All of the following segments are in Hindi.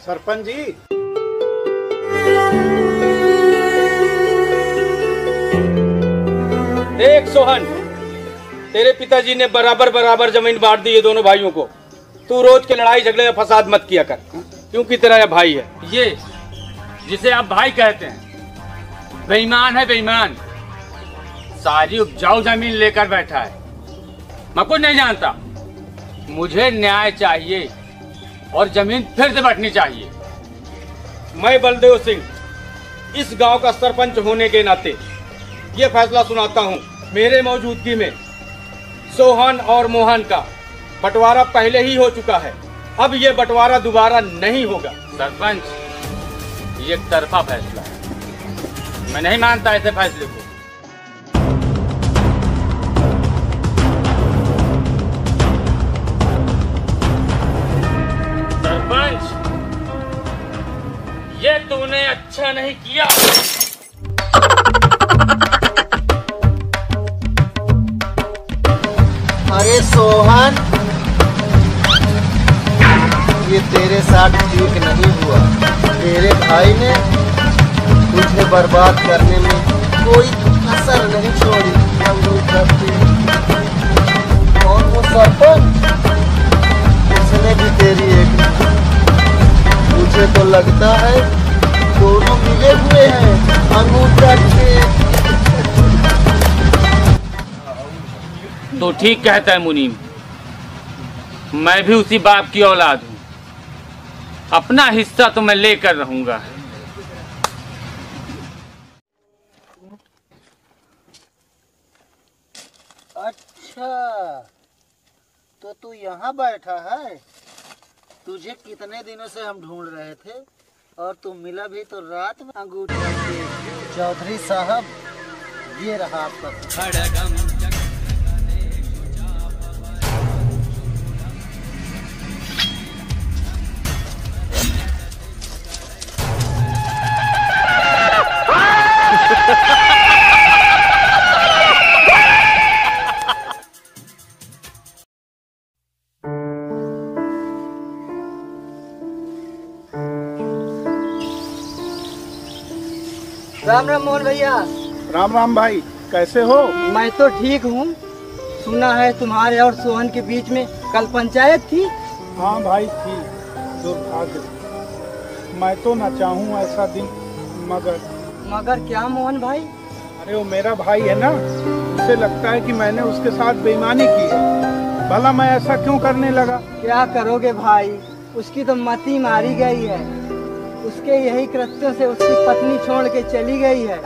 सरपंच जी, देख सोहन, तेरे पिताजी ने बराबर बराबर जमीन बांट दी है दोनों भाइयों को। तू रोज के लड़ाई झगड़े में फसाद मत किया कर, क्योंकि तेरा यह भाई है। ये जिसे आप भाई कहते हैं बेईमान है, बेईमान। सारी उपजाऊ जमीन लेकर बैठा है। मैं कुछ नहीं जानता। मुझे न्याय चाहिए और जमीन फिर से बंटनी चाहिए। मैं बलदेव सिंह इस गांव का सरपंच होने के नाते ये फैसला सुनाता हूं। मेरे मौजूदगी में सोहन और मोहन का बंटवारा पहले ही हो चुका है। अब ये बंटवारा दोबारा नहीं होगा। सरपंच, ये एक तरफा फैसला है। मैं नहीं मानता ऐसे फैसले को। सरपंच, ये तूने अच्छा नहीं किया। अरे सोहन, ये तेरे साथ ठीक नहीं हुआ। तेरे भाई ने तुझे बर्बाद करने में कोई कसर नहीं छोड़ी। और वो सरपंच, उसने भी तेरी एक। मुझे तो लगता है दोनों मिले हुए हैं अंगूठा टेक। तो ठीक कहता है मुनीम, मैं भी उसी बाप की औलाद हूँ। अपना हिस्सा तो मैं लेकर रहूंगा। अच्छा, तो तू यहाँ बैठा है। तुझे कितने दिनों से हम ढूंढ रहे थे और तू मिला भी तो रात में अंगूठा टेक। चौधरी साहब, ये रहा आपका। राम राम मोहन भैया। राम राम भाई, कैसे हो? मैं तो ठीक हूँ। सुना है तुम्हारे और सोहन के बीच में कल पंचायत थी। हाँ भाई थी, दुर्भाग्य। मैं तो ना चाहूँ ऐसा दिन, मगर क्या मोहन भाई? अरे वो मेरा भाई है ना, उसे लगता है कि मैंने उसके साथ बेईमानी की है। भला मैं ऐसा क्यों करने लगा? क्या करोगे भाई, उसकी तो मती मारी गई है। उसके यही कृत्यों से उसकी पत्नी छोड़ के चली गई है।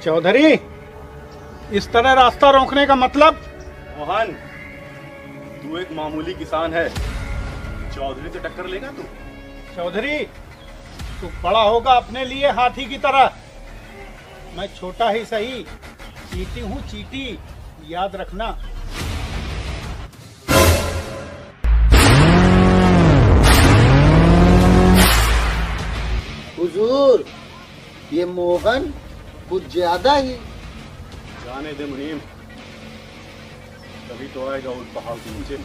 चौधरी, इस तरह रास्ता रोकने का मतलब? मोहन, तू एक मामूली किसान है, चौधरी से टक्कर लेगा तू? चौधरी, तू बड़ा होगा अपने लिए हाथी की तरह। मैं छोटा ही सही, चींटी हूँ चींटी, याद रखना। हुजूर, ये मोहन कुछ ज्यादा ही। जाने दे मुनीम, कभी तो आएगा उस पहाड़ के नीचे।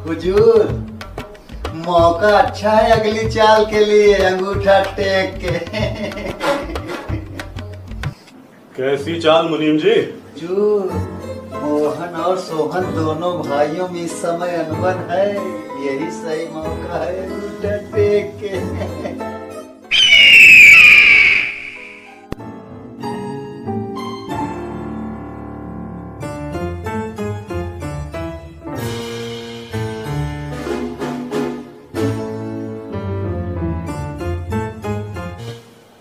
हुजूर, मौका अच्छा है अगली चाल के लिए, अंगूठा टेक के। कैसी चाल मुनीम जी? हुजूर, मोहन और सोहन दोनों भाइयों में इस समय अनबन है। यही सही मौका है अंगूठा टेक के।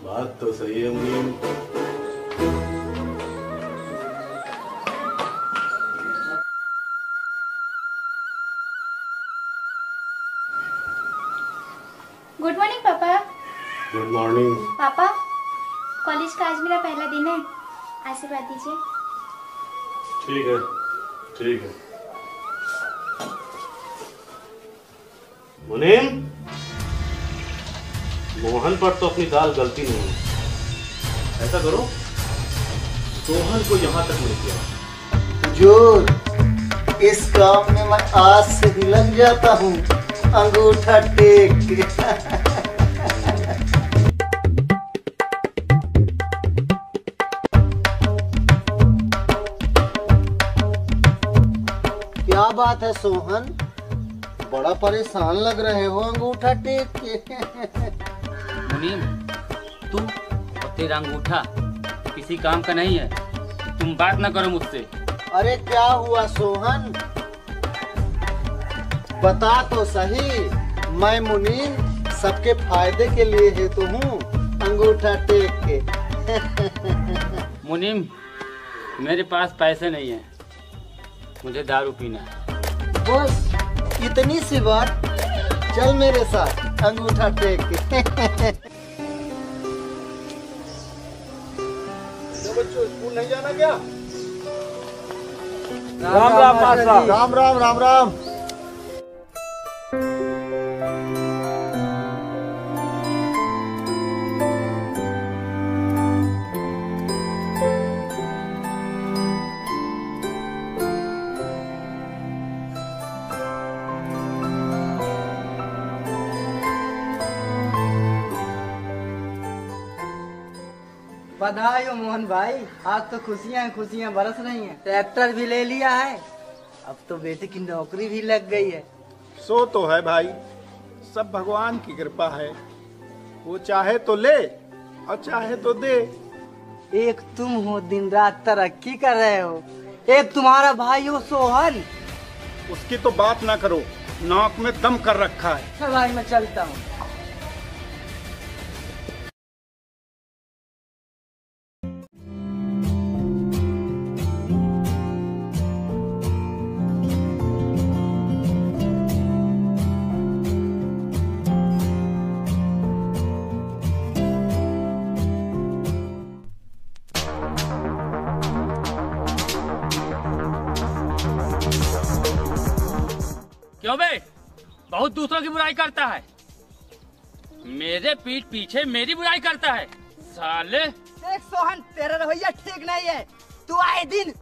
बात तो सही है मुनीम। गुड मॉर्निंग पापा। Good morning. पापा, कॉलेज का आज मेरा पहला दिन है, आशीर्वाद दीजिए। ठीक है, ठीक है। मुनीम, मोहन पर तो अपनी दाल गलती नहीं है। ऐसा करो, सोहन को यहाँ तक ले गया। हुजूर, इस काम में मैं आज से ही लग जाता हूँ, अंगूठा टेक के। क्या बात है सोहन, बड़ा परेशान लग रहे हो अंगूठा टेक के। मुनीम, तू और तेरा अंगूठा किसी काम का नहीं है। तुम बात ना करो मुझसे। अरे क्या हुआ सोहन, बता तो सही। मैं मुनीम सबके फायदे के लिए है तो हूँ अंगूठा टेक के। मुनीम, मेरे पास पैसे नहीं है, मुझे दारू पीना है। बस इतनी सी बात, चल मेरे साथ अंगूठा टेक के। बच्चों, स्कूल नहीं जाना क्या? राम राम मास्टर। राम राम राम राम। बधाई हो मोहन भाई, आज तो खुशियाँ खुशियाँ बरस रही हैं। ट्रैक्टर भी ले लिया है, अब तो बेटे की नौकरी भी लग गई है। सो तो है भाई, सब भगवान की कृपा है। वो चाहे तो ले और चाहे तो दे। एक तुम हो दिन रात तरक्की कर रहे हो, एक तुम्हारा भाई हो सोहन। उसकी तो बात ना करो, नाक में दम कर रखा है। चल भाई मैं चलता हूँ। क्यों बे, बहुत दूसरों की बुराई करता है, मेरे पीठ पीछे मेरी बुराई करता है साले। देख सोहन, तेरा रवैया ठीक नहीं है। तू आए दिन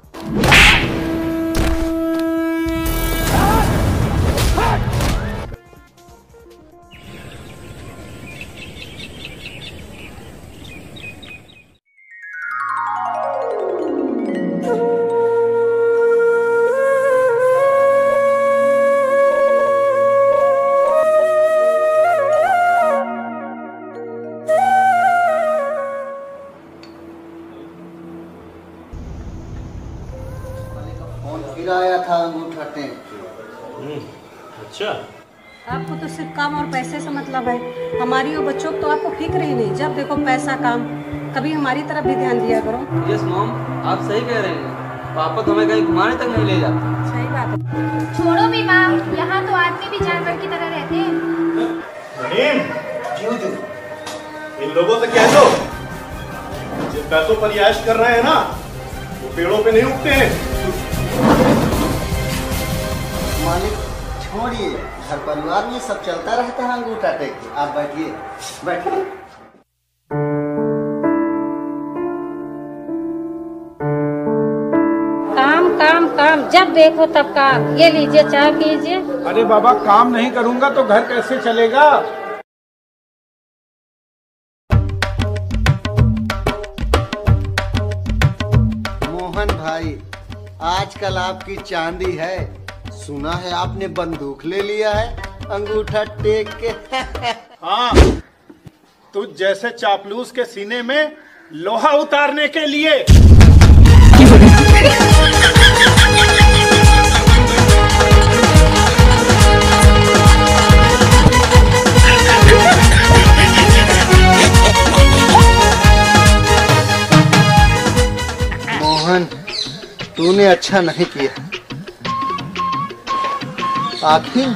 फिर आया था अंगूठा टेक के। अच्छा, आपको तो सिर्फ काम और पैसे से मतलब है। हमारी और बच्चों को तो आपको फिक्र ही नहीं, जब देखो पैसा काम। कभी हमारी तरफ भी ध्यान दिया करो। यस मॉम, आप सही कह रहे हैं। पापा तो हमें कहीं घुमाने तक नहीं ले जाते। सही बात है। छोड़ो भी माँ, यहाँ तो आदमी भी जानवर की तरह रहते हैं। मुनीम, क्यों जो इन लोगों से कह दो, जिन पैसों पर याश कर रहे हैं ना, वो पेड़ों पे नहीं उगते हैं। मालिक छोड़िए, घर परिवार में सब चलता रहता है अंगूठा टेक के। आप बैठिए बैठिए। काम काम काम, जब देखो तब काम। ये लीजिए चाय पीजिए। अरे बाबा, काम नहीं करूंगा तो घर कैसे चलेगा? मोहन भाई, आजकल आपकी चांदी है। सुना है आपने बंदूक ले लिया है अंगूठा टेक के। हाँ, तुझ जैसे चापलूस के सीने में लोहा उतारने के लिए। मोहन, तूने अच्छा नहीं किया। आखिर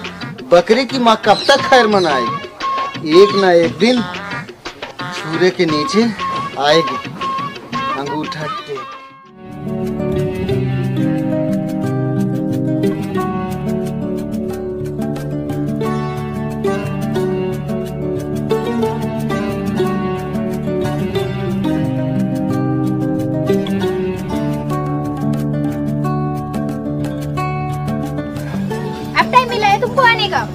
बकरी की माँ कब तक खैर मनाएगी? एक ना एक दिन पूरे के नीचे आएगी अंगूठा टेक। अब टाइम मिला है तुमको आने का।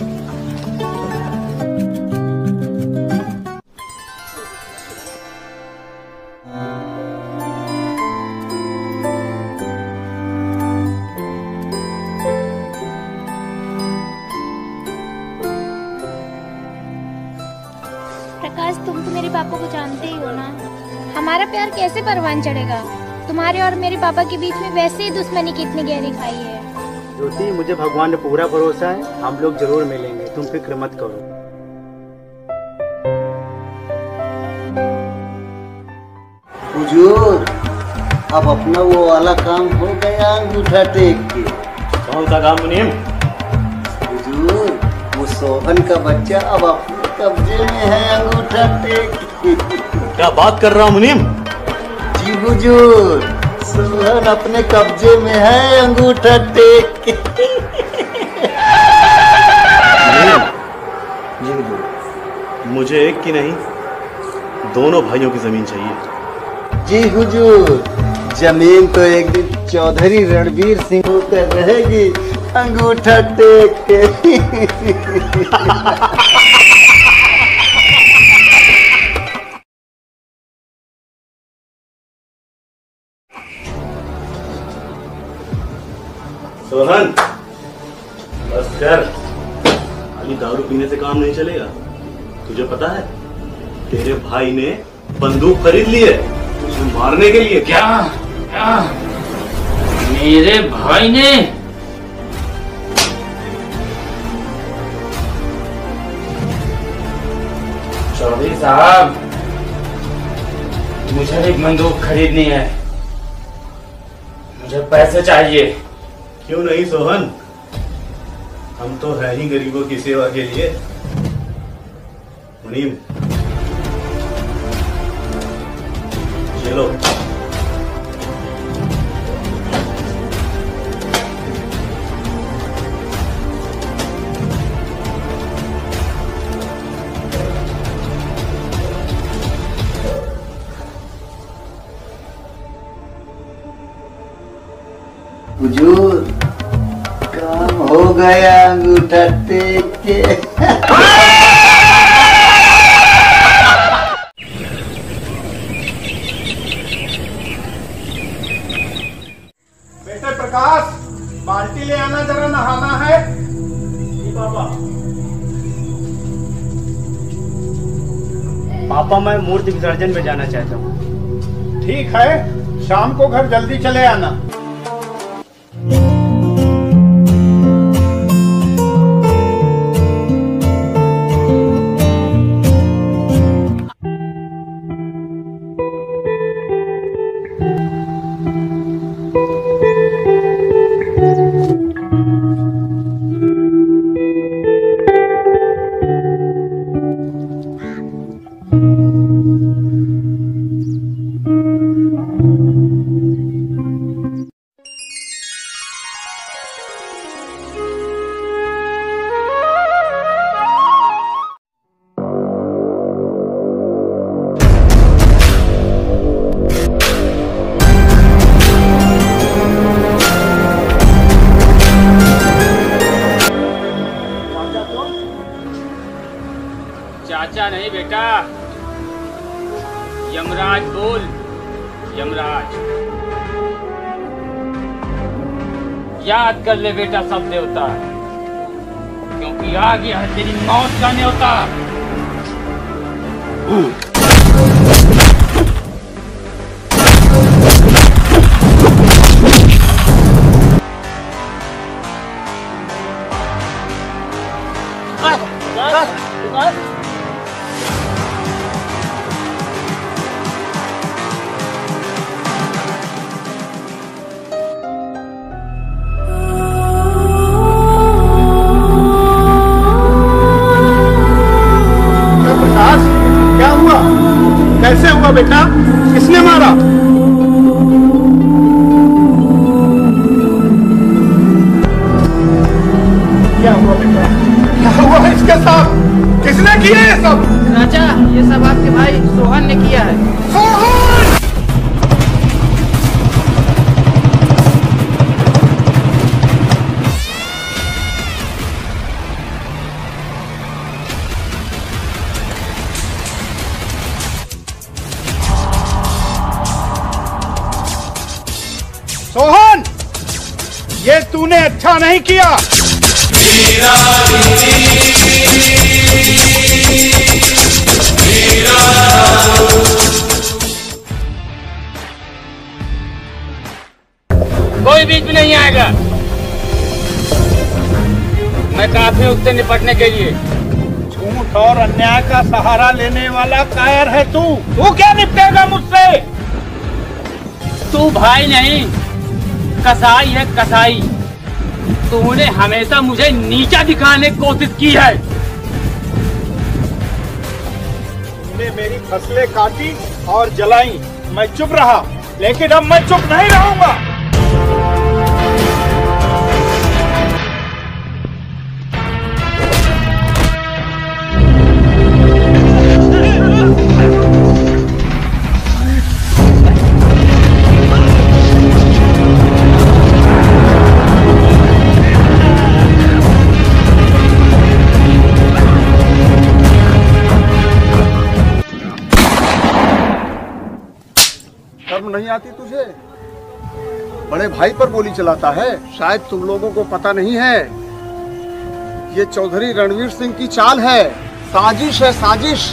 प्रकाश, तुम तो मेरे पापा को जानते ही हो ना, हमारा प्यार कैसे परवान चढ़ेगा। तुम्हारे और मेरे पापा के बीच में वैसे ही दुश्मनी कितनी गहरी खाई है। ज्योति, मुझे भगवान पे पूरा भरोसा है, हम लोग जरूर मिलेंगे, तुम फिक्र मत करो। हुजूर, अब अपना वो वाला काम हो गया अंगूठा टेक के। कौन सा काम मुनीम? हुजूर, वो सोहन का बच्चा अब अपने कब्जे में है अंगूठा टेक के। क्या बात कर रहा हूँ मुनीम? जी हुजूर, सोहन अपने कब्जे में है अंगूठा टेक के। जी हुजूर, मुझे एक की नहीं दोनों भाइयों की जमीन चाहिए। जी हुजूर, जमीन तो एक दिन चौधरी रणवीर सिंह होकर रहेगी अंगूठा टेक के। सोहन, बस कर, खाली दारू पीने से काम नहीं चलेगा। तुझे पता है तेरे भाई ने बंदूक खरीद ली है तुझे मारने के लिए। क्या क्या मेरे भाई ने? चौधरी साहब, मुझे एक बंदूक खरीदनी है, मुझे पैसे चाहिए। क्यों नहीं सोहन, हम तो है ही गरीबों की सेवा के लिए। मुनीम, चलो। हुजूर, काम हो गया अंगूठा टेक के। बेटे प्रकाश, बाल्टी ले आना, जरा नहाना है। पापा, पापा, मैं मूर्ति विसर्जन में जाना चाहता हूँ। ठीक है, शाम को घर जल्दी चले आना। चाचा नहीं बेटा, यमराज बोल, यमराज। याद कर ले बेटा सब देवता, क्योंकि आ गया है तेरी मौत का न्योता। क्या हुआ? बेटा? किसने मारा? क्या हुआ बेटा? क्या हुआ इसके साथ? किसने किया ये सब? चाचा, ये सब आपके भाई सोहन ने किया है। सोहन! सोहन, ये तूने अच्छा नहीं किया। कोई बीच में नहीं आएगा। मैं काफी हूं उससे निपटने के लिए। झूठ और अन्याय का सहारा लेने वाला कायर है तू। तू क्या निपटेगा मुझसे? तू भाई नहीं, कसाई है कसाई। तूने हमेशा मुझे नीचा दिखाने की कोशिश की है। तूने मेरी फसलें काटी और जलाई, मैं चुप रहा, लेकिन अब मैं चुप नहीं रहूंगा। शर्म नहीं आती तुझे? बड़े भाई पर गोली चलाता है। शायद तुम लोगों को पता नहीं है, ये चौधरी रणवीर सिंह की चाल है, साजिश है, साजिश।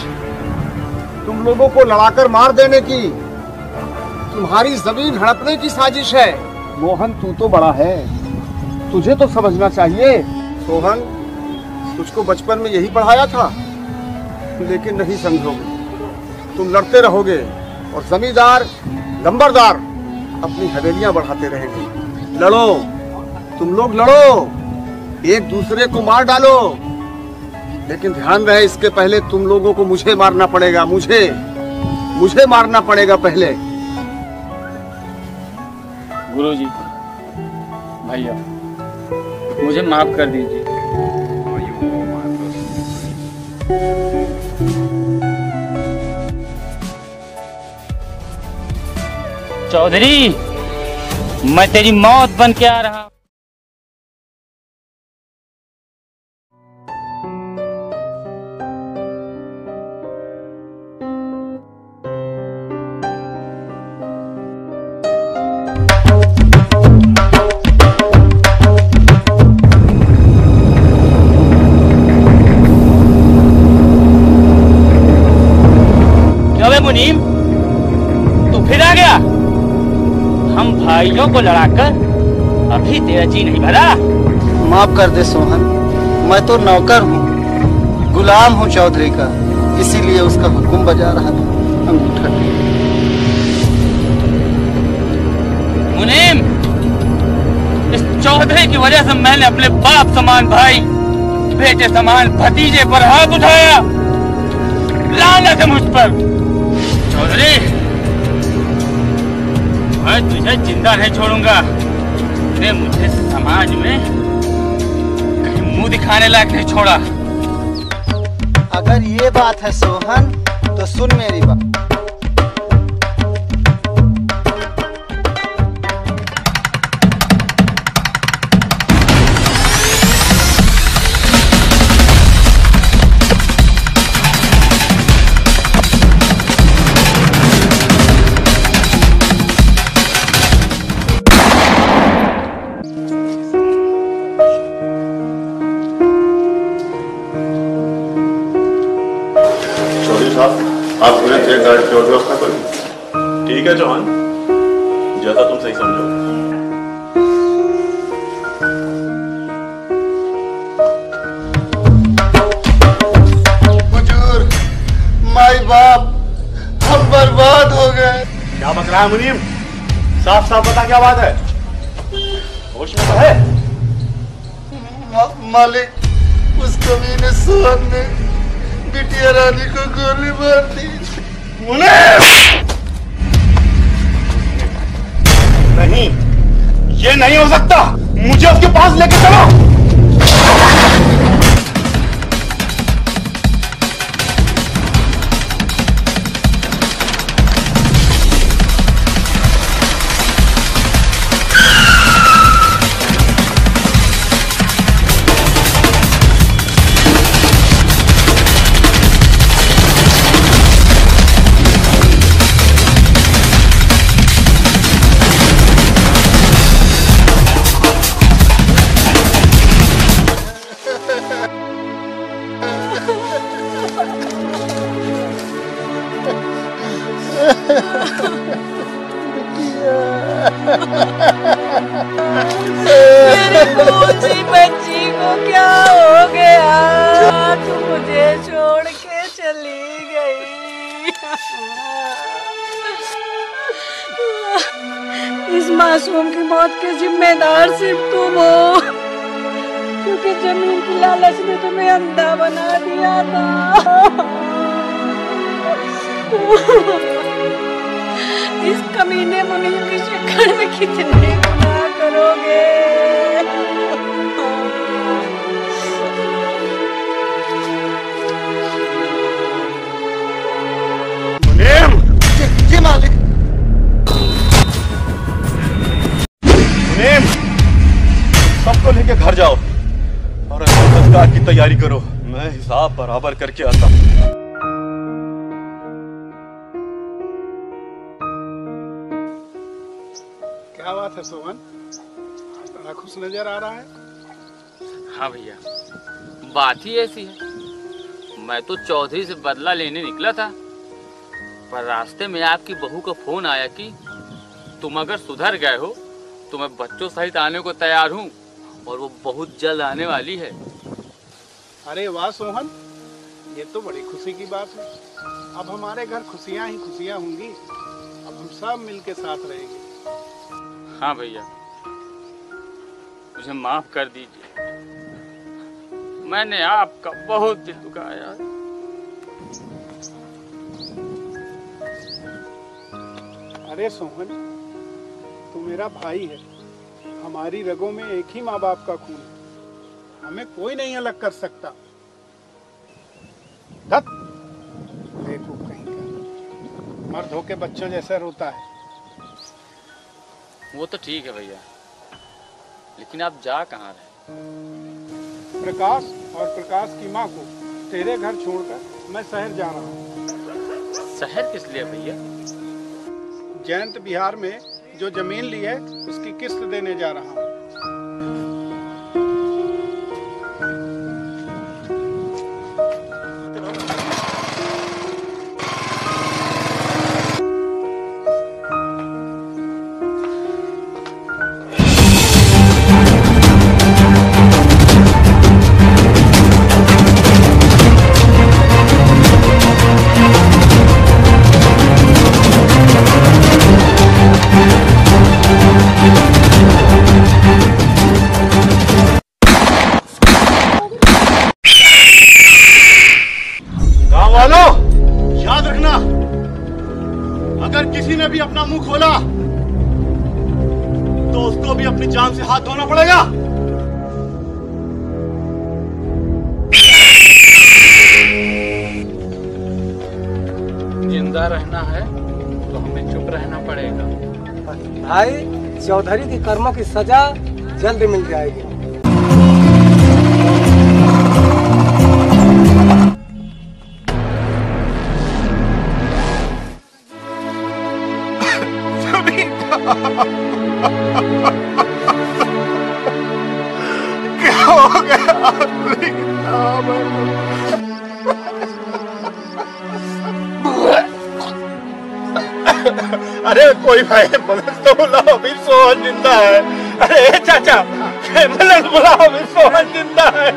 तुम लोगों को लड़ाकर मार देने की, तुम्हारी जमीन हड़पने की साजिश है। मोहन, तू तो बड़ा है, तुझे तो समझना चाहिए। सोहन, तुझको बचपन में यही पढ़ाया था, लेकिन नहीं समझोगे। तुम लड़ते रहोगे और जमींदार लंबरदार अपनी हवेलियां बढ़ाते रहेंगे। लड़ो, तुम लोग लड़ो, एक दूसरे को मार डालो, लेकिन ध्यान रहे इसके पहले तुम लोगों को मुझे मारना पड़ेगा। मुझे मारना पड़ेगा पहले। गुरुजी, भैया, मुझे माफ कर दीजिए। चौधरी, मैं तेरी मौत बन के आ रहा हूं। क्यों बे मुनीम, तू फिर आ गया? हम भाइयों को लड़ाकर अभी तेरा जी नहीं भरा। माफ कर दे सोहन, मैं तो नौकर हूँ, गुलाम हूँ चौधरी का, इसीलिए उसका हुक्म बजा रहा था। अंगूठा मुनीम, इस चौधरी की वजह से मैंने अपने बाप समान भाई, बेटे समान भतीजे पर हाथ उठाया। लानत है मुझ पर। चौधरी, मैं तुझे जिंदा नहीं छोड़ूंगा। तूने मुझे समाज में कहीं मुंह दिखाने लायक नहीं छोड़ा। अगर ये बात है सोहन, तो सुन मेरी बात। आप तुरंत एक गाड़ी की और व्यवस्था करें। ठीक है चौहान, जैसा तुम सही समझो। बुजुर्ग, माई बाप, हम बर्बाद हो गए। क्या बक रहा है मुनीम? साफ साफ बता, क्या बात है? होश में तो है? मालिक, उस कमीने सोहन ने बिटिया रानी को गोली मार दी। नहीं, ये नहीं हो सकता। मुझे उसके पास लेके चलो। मेरी पूछी बच्ची को क्या हो गया? तू मुझे छोड़ के चली गई। इस मासूम की मौत के जिम्मेदार सिर्फ तुम हो, क्योंकि जमीन की लालच ने तुम्हें अंधा बना दिया था। इस कमीने मुनीम के चक्कर में कितने गुनाह करोगे? मुनीम! जी मालिक। मुनीम, सबको लेके घर जाओ और संस्कार की तैयारी करो। मैं हिसाब बराबर करके आता हूँ। क्या बात है सोहन, बड़ा खुश नजर आ रहा है। हाँ भैया, बात ही ऐसी है। मैं तो चौधरी से बदला लेने निकला था, पर रास्ते में आपकी बहू का फोन आया कि तुम अगर सुधर गए हो तो मैं बच्चों सहित आने को तैयार हूँ और वो बहुत जल्द आने वाली है। अरे वाह सोहन, ये तो बड़ी खुशी की बात है। अब हमारे घर खुशियाँ ही खुशियाँ होंगी। अब हम सब मिलके साथ रहेंगे। हाँ भैया, मुझे माफ कर दीजिए, मैंने आपका बहुत दिल दुखाया। अरे सोहन, तू मेरा भाई है। हमारी रगों में एक ही माँ बाप का खून है, हमें कोई नहीं अलग कर सकता। देखो कहीं का मर्द होके बच्चों जैसा रोता है। वो तो ठीक है भैया, लेकिन आप जा कहाँ रहे? प्रकाश और प्रकाश की माँ को तेरे घर छोड़कर मैं शहर जा रहा हूँ। शहर किस लिए भैया? जयंत बिहार में जो जमीन ली है उसकी किस्त देने जा रहा हूँ। याद रखना, अगर किसी ने भी अपना मुंह खोला तो उसको भी अपनी जान से हाथ धोना पड़ेगा। जिंदा रहना है तो हमें चुप रहना पड़ेगा। भाई, चौधरी की कर्मों की सजा जल्द मिल जाएगी। क्या हो गया? अरे कोई भाई एम्बुलेंस तो बुलाओ, अभी सोहन जिंदा है। अरे चाचा, एम्बुलेंस बुलाओ, अभी सोहन जिंदा है।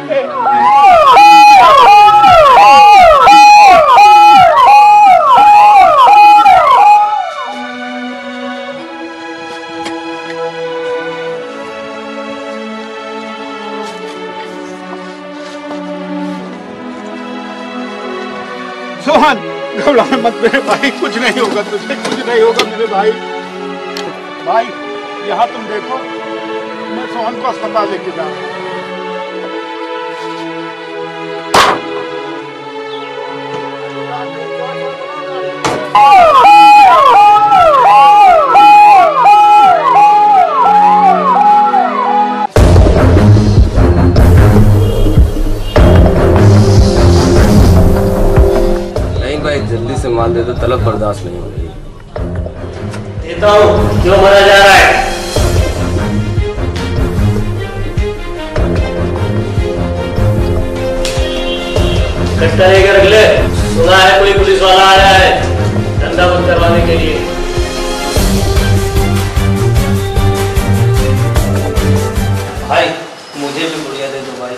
सोहन घबरा मत मेरे भाई, कुछ नहीं होगा तुझे, कुछ नहीं होगा मेरे भाई। भाई यहाँ तुम देखो, मैं सोहन को अस्पताल लेके जा रहा हूँ। जल्दी से माल दे दो, तलब बर्दाश्त नहीं हो रही। देता हूँ, क्यों मरा जा रहा है? कट्टा लेकर रख ले, सुना है कोई पुलिस वाला आया है धंधा बंद करवाने के लिए। भाई मुझे भी गुड़िया दे दो भाई।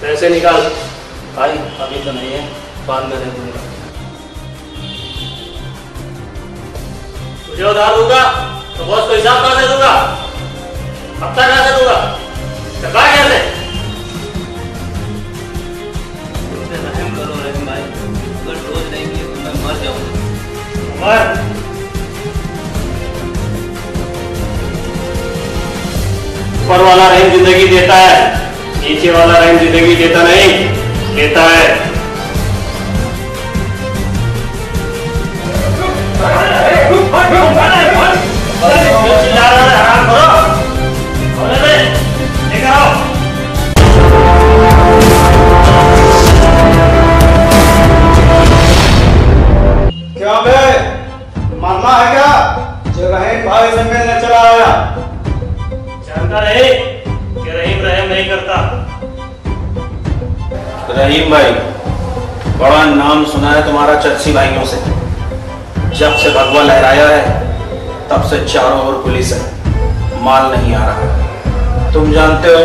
पैसे निकाल। भाई अभी तो नहीं है, बाद में दे दूंगा। तुझे उधार दूंगा तो बॉस को हिसाब कहाँ से दूंगा, हफ्ता कहाँ से दूंगा, कहा कैसे? रहम करो रहम भाई, अगर रोज नहीं किए तो मैं मर जाऊंगा। मर। ऊपर वाला रहम जिंदगी देता है, नीचे वाला रहम जिंदगी देता नहीं, लेता है। क्या बे, मरना है क्या? जो रहीम भाई से मिलने चला आया। जानता नहीं कि रहीम रहम नहीं करता। रहीम भाई, बड़ा नाम सुना है तुम्हारा चर्ची भाइयों से। जब से भगवा लहराया है तब से चारों ओर पुलिस है, माल नहीं आ रहा। तुम जानते हो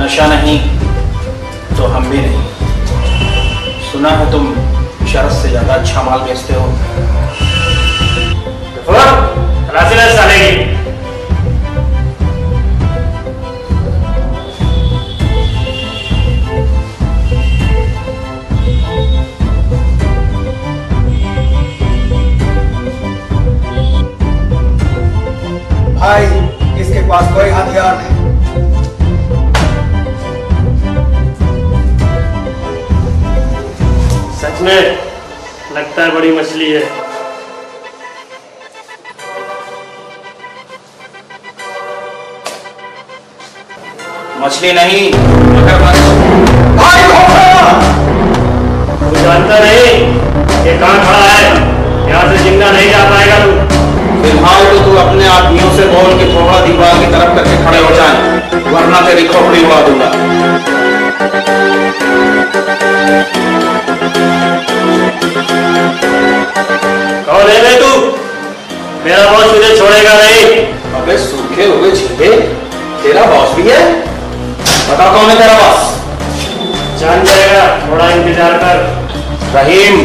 नशा नहीं तो हम भी नहीं। सुना है तुम शरत से ज्यादा अच्छा माल बेचते हो। भाई इसके पास कोई हथियार नहीं। सच में लगता है बड़ी मछली है। मछली नहीं मगरमच्छ। भाई तू जानता नहीं ये कहाँ खड़ा है, यहाँ से जिंदा नहीं जा पाएगा तू। फिलहाल तो तू अपने आदमियों से बोल के थोड़ा दीवार की तरफ करके खड़े हो जाए, वरना तेरी खोपड़ी उड़ा दूंगा। कौन है बे तू? मेरा बॉस तुझे छोड़ेगा नहीं। अबे सूखे हुए झींगे, तेरा बॉस भी है? बता कौन है तेरा बॉस? जान जाएगा, थोड़ा इंतजार कर। रहीम,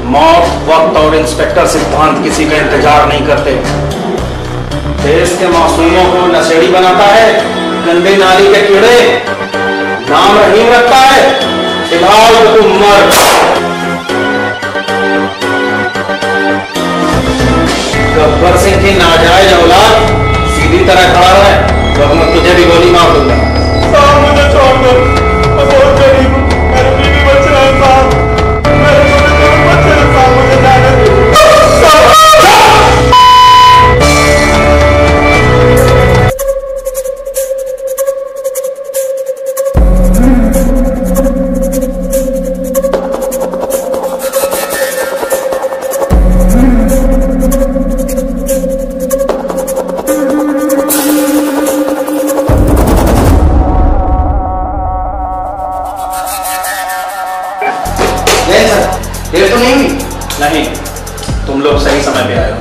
मौत, वक्त और इंस्पेक्टर सिद्धांत किसी का इंतजार नहीं करते। देश के मासूमों को नशेड़ी बनाता है गंदे नाली के कीड़े, नाम रहीम रखता है। फिलहाल तो तुम मर। गब्बर सिंह की नाजायज औलाद सीधी तरह खड़ा है, वरना तुझे भी गोली मार दूंगा। मुझे छोड़ दो, मैं बहुत गरीब हूँ, मेरे बीवी बच्चे हैं साहब, मेरे छोटे बच्चे हैं साहब, मुझे जाने दो। देर तो नहीं हुई? नहीं, तुम लोग सही समय पे आए हो।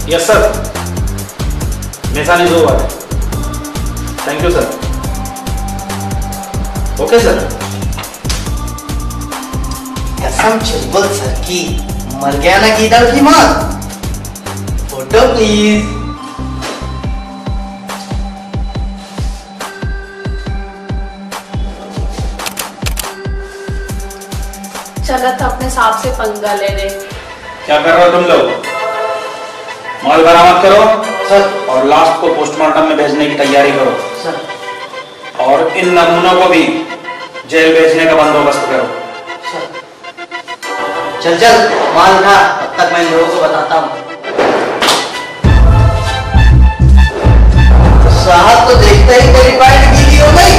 यस सर, मेसानी दो बार। Thank you sir. Okay sir. कसम चिल्बल सर की, मर गया ना गीदड़ की मौत। Photo please. चला तो अपने साथ से पंगा ले ले। क्या कर रहे हो तुम लोग? माल बरामद करो सर, और लास्ट को पोस्टमार्टम में भेजने की तैयारी करो सर, और इन नमूनों को भी जेल भेजने का बंदोबस्त करो सर। चल चल माल उठा, तब तक मैं लोगों को बताता हूँ। तो साहब तो देखते ही तेरी पैंट गीली हो गई।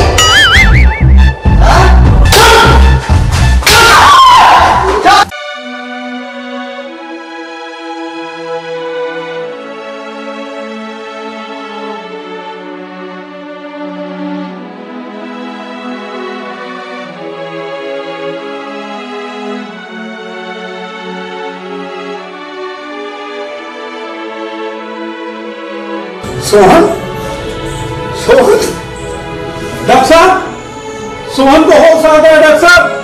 सोहन, सोहन, डॉक्टर साहब, सोहन को होश आ गया डॉक्टर साहब।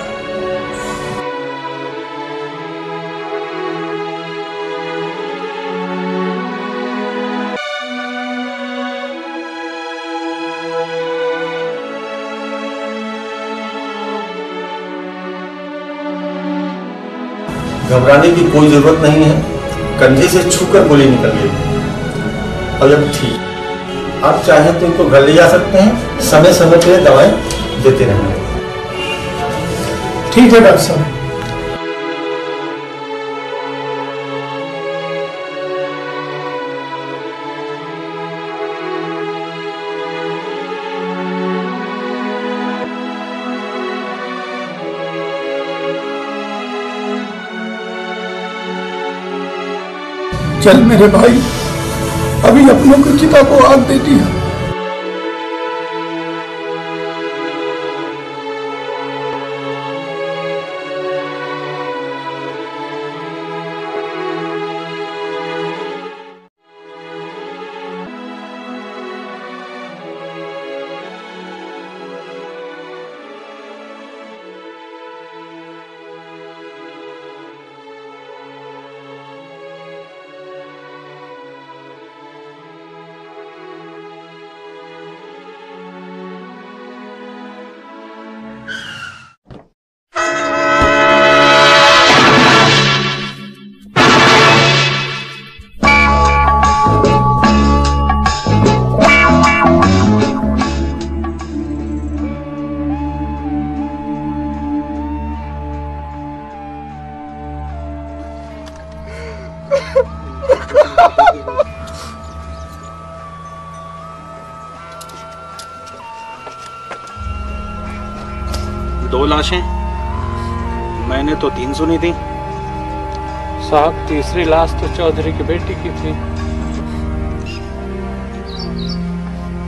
घबराने की कोई जरूरत नहीं है, कंधे से छूकर गोली निकल गई। और अब ठीक, आप चाहें तो इनको घर ले जा सकते हैं, समय समय पर दवाएं देते रहेंगे। ठीक है डॉक्टर साहब। चल मेरे भाई, अभी अपनों की चिता को आग देती है। दो लाशें, मैंने तो 3 सुनी थी साहब। तीसरी लाश तो चौधरी की बेटी की थी।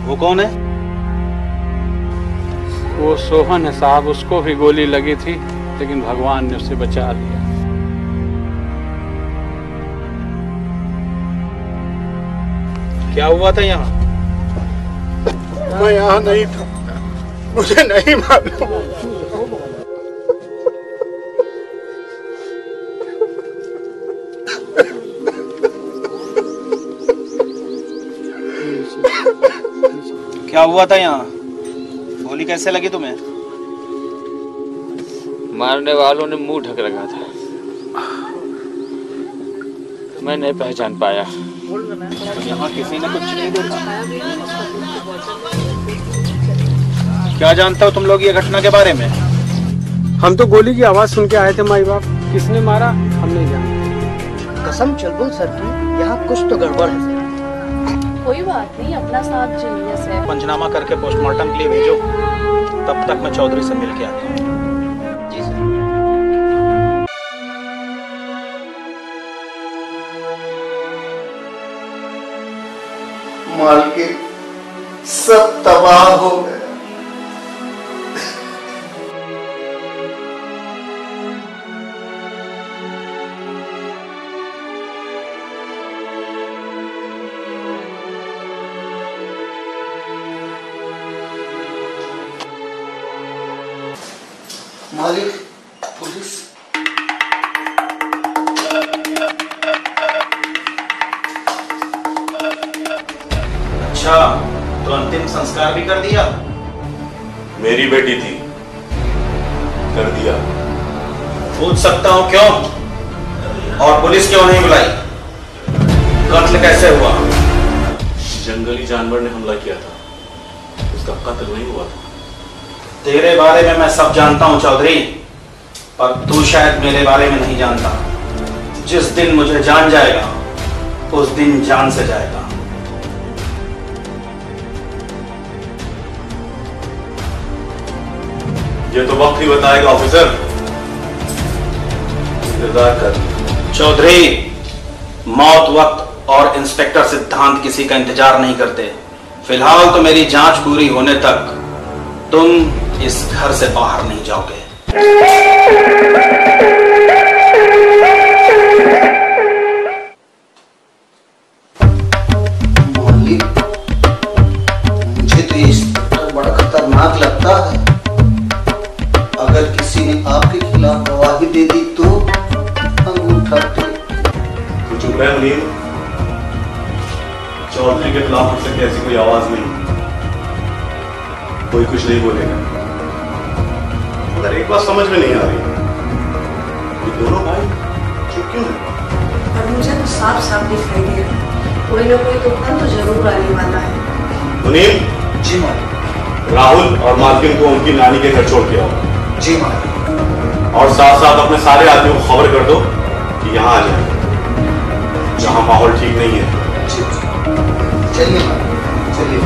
वो कौन है? वो सोहन है साहब, उसको भी गोली लगी थी लेकिन भगवान ने उसे बचा लिया। क्या हुआ था यहाँ? मैं यहाँ नहीं था, मुझे नहीं मालूम। क्या हुआ था यहाँ? गोली कैसे लगी तुम्हें? मारने वालों ने मुंह ढक रखा था, मैं नहीं पहचान पाया। यहाँ किसी ने कुछ नहीं देखा? क्या जानते हो तुम लोग ये घटना के बारे में? हम तो गोली की आवाज सुन के आए थे माई बाप, किसने मारा हम नहीं जानते। कसम चलबुल सर की, यहाँ कुछ तो गड़बड़ है। कोई बात नहीं, अपना साथ जीनियस है। पंचनामा करके पोस्टमार्टम के लिए भेजो, तब तक मैं चौधरी से मिल के आता हूँ। जी सर। मालकिन, सब तबाह हो गए। मालिक, पुलिस। तो अंतिम संस्कार भी कर दिया? मेरी बेटी थी, कर दिया। पूछ सकता हूं क्यों? और पुलिस क्यों नहीं बुलाई? कत्ल कैसे हुआ? जंगली जानवर ने हमला किया था, उसका कत्ल नहीं हुआ था। तेरे बारे में मैं सब जानता हूं चौधरी, पर तू शायद मेरे बारे में नहीं जानता। जिस दिन मुझे जान जाएगा उस दिन जान से जाएगा। ये तो वक्त ही बताएगा ऑफिसर, इंतजार कर। चौधरी, मौत, वक्त और इंस्पेक्टर सिद्धांत किसी का इंतजार नहीं करते। फिलहाल तो मेरी जांच पूरी होने तक तुम इस घर से बाहर नहीं जाओगे। मालिक, मुझे तो ये बड़ा खतरनाक लगता है। अगर किसी ने आपके खिलाफ गवाही दे दी तो अंगूठा तो चुप रहे मुनीम, चौधरी के खिलाफ उठ सके ऐसी कोई आवाज नहीं, कोई कुछ नहीं बोलेगा। मगर एक बात समझ में नहीं आ रही, ये दोनों भाई चुप क्यों है? पर मुझे तो साफ साफ दिखाई दे रहा है, कोई ना कोई तूफान तो जरूर आने वाला है। मुनीम जी मालिक। राहुल और मालकिन को उनकी नानी के घर छोड़ के आओ। जी मालिक। और साथ साथ अपने सारे आदमियों को खबर कर दो कि यहाँ आ जाए, जहाँ माहौल ठीक नहीं है। चलिए मालिक, चलिए।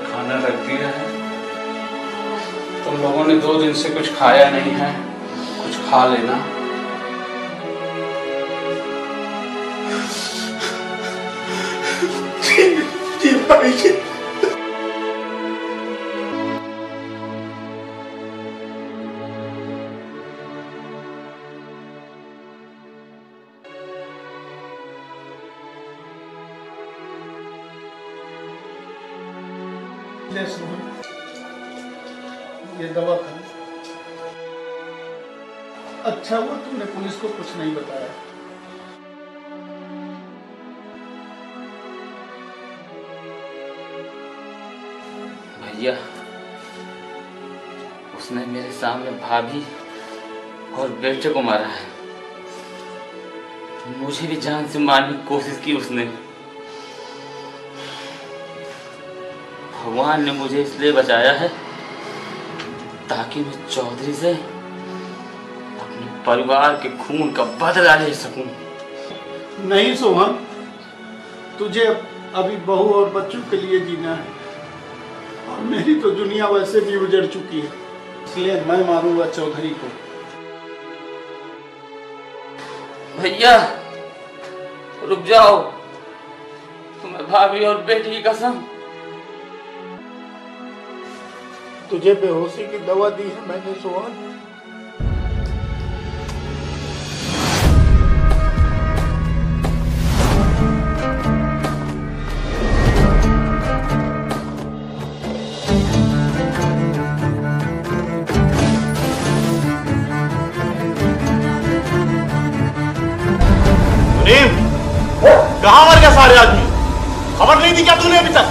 खाना रख दिया है, तुम लोगों ने 2 दिन से कुछ खाया नहीं है, कुछ खा लेना। जी भाई जी। ये दवा खा। अच्छा हुआ तुमने पुलिस को कुछ नहीं बताया। भैया, उसने मेरे सामने भाभी और बेटे को मारा है। मुझे भी जान से मारने की कोशिश की उसने। भगवान ने मुझे इसलिए बचाया है ताकि मैं चौधरी से अपने परिवार के खून का बदला ले सकूं। नहीं सोहन, तुझे अभी बहू और बच्चों के लिए जीना है, और मेरी तो दुनिया वैसे भी उजड़ चुकी है, इसलिए मैं मारूंगा चौधरी को। भैया रुक जाओ, तुम्हें भाभी और बेटी की कसम। तुझे बेहोशी की दवा दी है मैंने सोहन। कहाँ मर गए सारे आदमी? खबर नहीं दी क्या तूने अभी तक?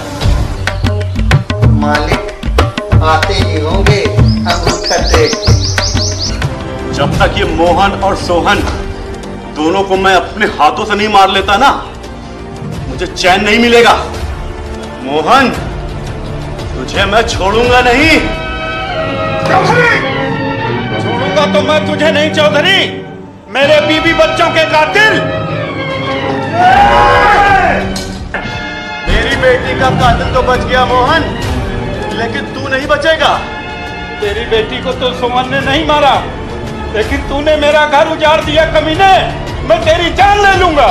मालिक आते ही होंगे अंगूठा देख। जब तक ये मोहन और सोहन दोनों को मैं अपने हाथों से नहीं मार लेता ना, मुझे चैन नहीं मिलेगा। मोहन, तुझे मैं छोड़ूंगा नहीं। छोड़ूंगा तो मैं तुझे नहीं चौधरी, मेरे बीवी बच्चों के कातिल। मेरी बेटी का कातिल तो बच गया मोहन, लेकिन तू नहीं बचेगा। तेरी बेटी को तो सोहन ने नहीं मारा, लेकिन तूने मेरा घर उजाड़ दिया कमीने। मैं तेरी जान ले लूंगा।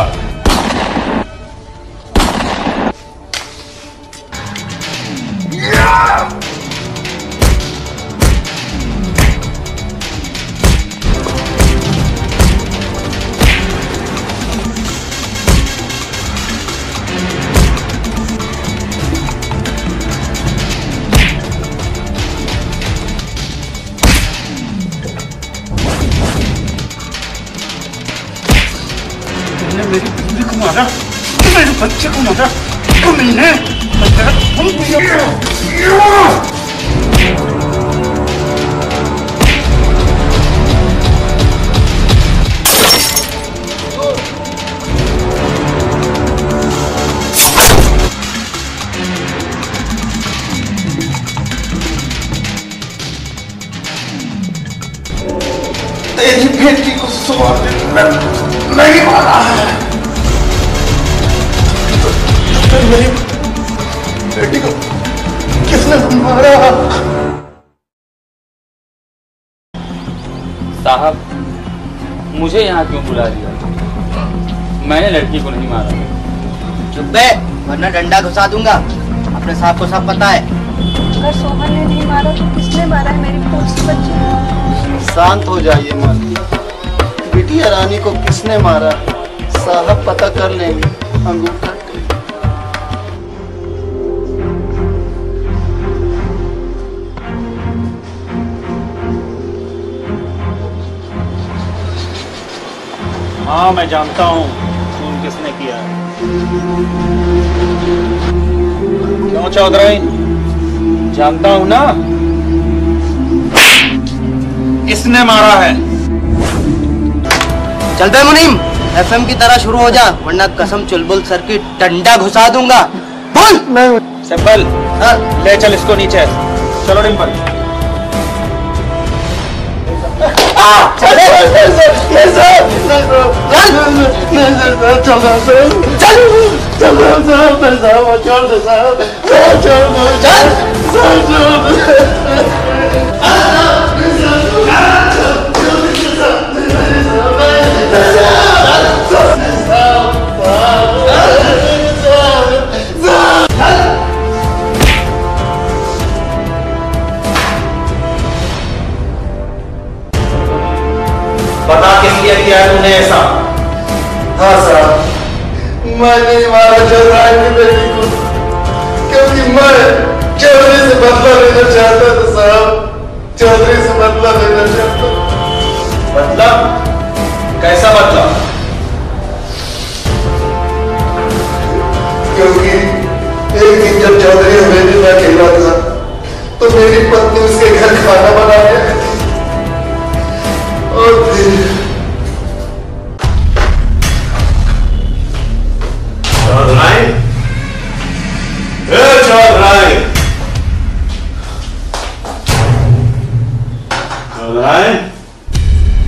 मारा, मेरे बच्चे को मारा, कमीने। तेरी बेटी को नहीं मारा है, तो मेरी बेटी को किसने मारा? साहब, मुझे यहाँ क्यों बुला दिया? मैंने लड़की को नहीं मारा। चुप है, वरना डंडा घुसा दूंगा। अपने साहब को सब पता है। अगर सोहन ने नहीं मारा तो किसने मारा है मेरी पोस्ट बच्ची? शांत हो जाइए मालिक। बिटिया रानी को किसने मारा साहब पता कर लेंगे। अंगूठा हाँ, मैं जानता हूँ खून किसने किया है। क्यों चौधरी? जानता हूँ ना किसने मारा है। चल बे मुनीम, एफएम की तरह शुरू हो जा, वरना कसम चुलबुल सर की डंडा घुसा दूंगा। बोल। सिंपल, ले चल इसको नीचे। चलो डिम्पल। बता किस लिए किया है तूने ऐसा? हाँ साहब, मैं नहीं मारा चौधरी की बेटी को, क्योंकि मैं चौधरी से बदला लेना चाहता था साहब। चौधरी से बदला लेना चाहता। बदला? कैसा बदला? क्योंकि एक दिन जब चौधरी हवेली में अकेला था तो मेरी पत्नी उसके घर खाना बना के और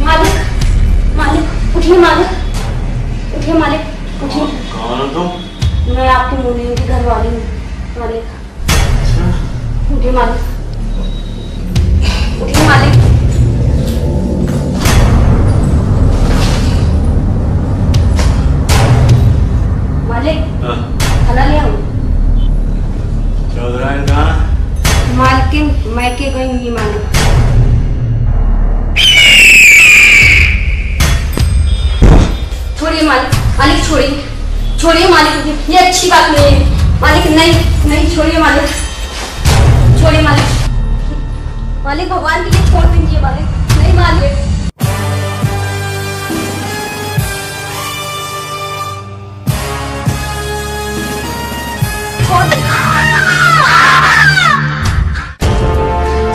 मालिक, मालिक उठिए, मालिक उठिए, मालिक उठिए। कौन हो तुम? मैं आपकी मुनीम की घरवाली हूँ मालिक। उठिए मालिक, उठिए मालिक। मालिक खाना ले आऊं? चौधरी कहाँ? मालकिन मैके गई हुई मालिक। छोड़िए मालिक, मालिक छोड़िए, छोड़िए मालिक, ये अच्छी बात नहीं है मालिक। नहीं नहीं, छोड़िए मालिक, छोड़िए मालिक। मालिक भगवान के लिए छोड़ दीजिए मालिक। नहीं मालिक।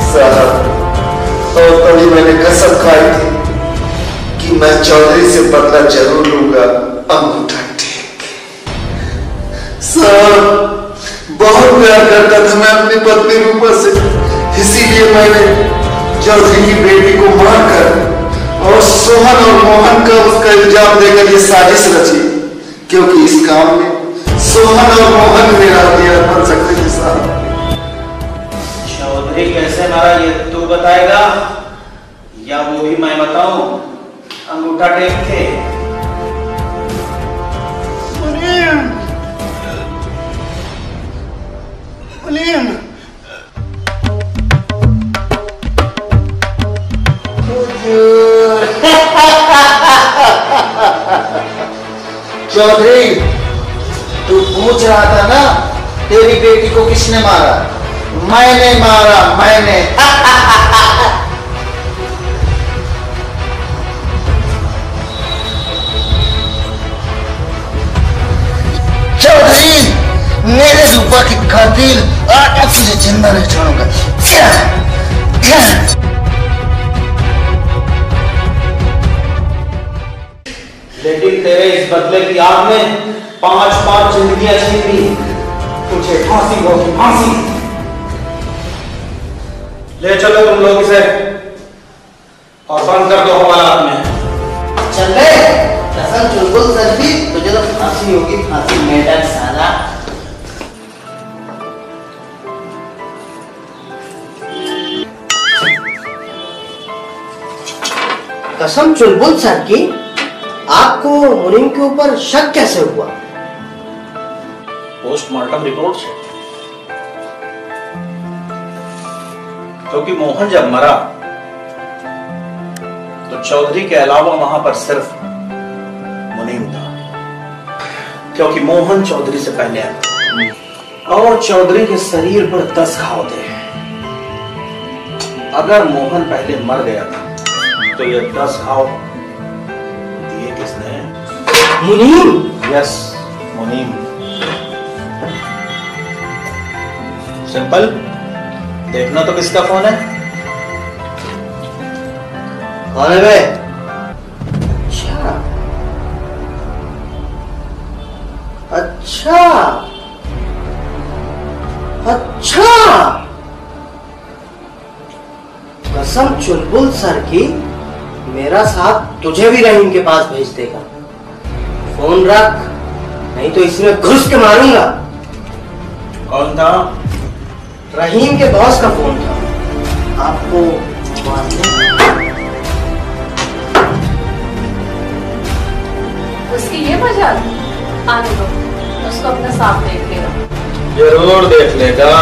साहब, और तभी मैंने कसम खाई थी कि मैं चौधरी से बदला जरूर लूंगा, अंगूठा टेक। साहब, बहुत प्यार करता था मैं अपनी पत्नी रूपा से, इसीलिए मैंने चौधरी की बेटी को मारकर और सोहन और मोहन का उसका इल्जाम देकर ये साजिश रची, क्योंकि इस काम में सोहन और मोहन मेरा हथियार बन सकते थे साहब। चौधरी कैसे मारा ये तू बताएगा या वो भी मैं बताऊं? अंगूठा टेक के। मुनीम, मुनीम, चौधरी, तू पूछ रहा था ना तेरी बेटी को किसने मारा? मैंने मारा, मैंने। मेरे रूपा की खातिर आज तुझे जिंदा नहीं छोड़ूंगा। लेकिन तेरे इस बदले की आग में 5-5 जिंदगियां छीन ली। तुझे फांसी होगी, फांसी। ले चलो तुम लोग इसे और बंद कर दो हवालात में। चल बे कसम चुलबुल सर भी तुझे तो फांसी होगी, फांसी मेढक साला। कसम चुलबुल सर की, आपको मुनीम के ऊपर शक कैसे हुआ? पोस्टमार्टम रिपोर्ट से। क्योंकि मोहन जब मरा तो चौधरी के अलावा वहां पर सिर्फ मुनीम था। क्योंकि मोहन चौधरी से पहले आया और चौधरी के शरीर पर 10 घाव थे। अगर मोहन पहले मर गया था तो ये 10 घाव दिए किसने? मुनीम। यस, मुनीम। सिंपल। देखना तो किसका फोन है? कौन है बे? अच्छा अच्छा अच्छा, कसम चुलबुल सर की, मेरा साथ तुझे भी रहीम के पास भेज देगा। फोन रख, नहीं तो इसमें घुस के मारूंगा। कौन था? रहीम के बॉस का फोन था। आपको उसकी ये मजाल, आने दो, उसको अपना साफ देख लेगा। जरूर देख लेगा।